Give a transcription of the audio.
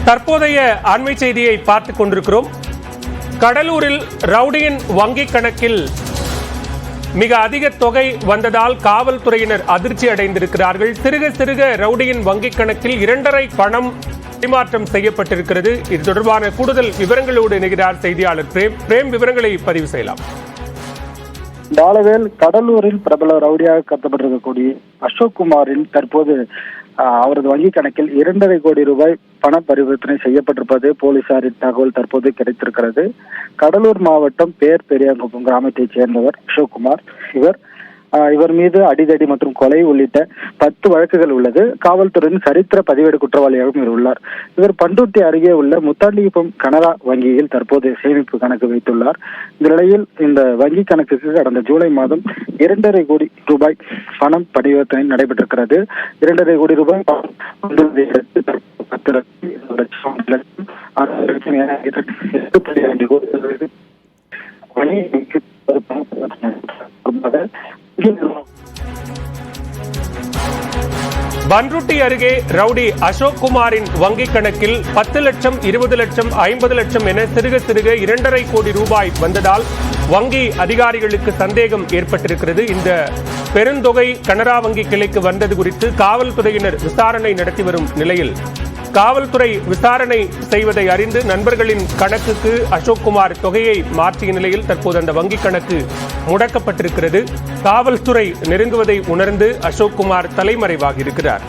தற்போதைய அண்மை செய்தியை பார்த்துக் கொண்டிருக்கிறோம். கடலூரில் ரவுடியின் வங்கிக் கணக்கில் மிக அதிக தொகை வந்ததால் காவல்துறையினர் அதிர்ச்சி அடைந்திருக்கிறார்கள். சிறுக சிறுக ரவுடியின் வங்கிக் கணக்கில் 2.5 பணம் பரிமாற்றம் செய்யப்பட்டிருக்கிறது. இது தொடர்பான கூடுதல் விவரங்களோடு இணைகிறார் செய்தியாளர் பிரேம். விவரங்களை பதிவு செய்யலாம். பாலவேல் கடலூரில் பிரபல ரவுடியாக கருதப்பட்டிருக்கக்கூடிய அசோக் குமாரின் தற்போது அவரது வங்கி கணக்கில் 2.5 கோடி ரூபாய் பண பரிவர்த்தனை செய்யப்பட்டிருப்பது போலீசாரின் தகவல் தற்போது கிடைத்திருக்கிறது. கடலூர் மாவட்டம் பேர் பெரியாங்குப்பம் கிராமத்தைச் சேர்ந்தவர் அசோக் குமார். இவர் மீது அடிதடி மற்றும் கொலை உள்ளிட்ட 10 வழக்குகள் உள்ளது. காவல்துறையின் சரித்திர பதிவேடு குற்றவாளியாகவும் இவர் உள்ளார். இவர் பண்ருட்டி அருகே உள்ள முத்தாண்டிக்குப்பம் கனரா வங்கியில் தற்போது சேமிப்பு கணக்கு வைத்துள்ளார். இந்த நிலையில் இந்த வங்கி கணக்குக்கு கடந்த ஜூலை மாதம் 2.5 கோடி ரூபாய் பணம் பரிவர்த்தனை நடைபெற்றிருக்கிறது. 2.5 கோடி ரூபாய் 10 லட்சம் பன்ருட்டி அருகே ரவுடி அசோக் குமாரின் வங்கிக் கணக்கில் 10 லட்சம் 20 லட்சம் 50 லட்சம் என சிறுக சிறுக 2.5 கோடி ரூபாய் வந்ததால் வங்கி அதிகாரிகளுக்கு சந்தேகம் ஏற்பட்டிருக்கிறது. இந்த பெருந்தொகை கனரா வங்கி கிளைக்கு வந்தது குறித்து காவல்துறையினர் விசாரணை நடத்தி வரும் நிலையில் காவல்துறை விசாரணை செய்வதை அறிந்து நண்பர்களின் கணக்குக்கு அசோக் குமார் தொகையை மாற்றிய நிலையில் தற்போது அந்த வங்கி கணக்கு முடக்கப்பட்டிருக்கிறது. காவல்துறை நெருங்குவதை உணர்ந்து அசோக் குமார் தலைமறைவாகி இருக்கிறார்.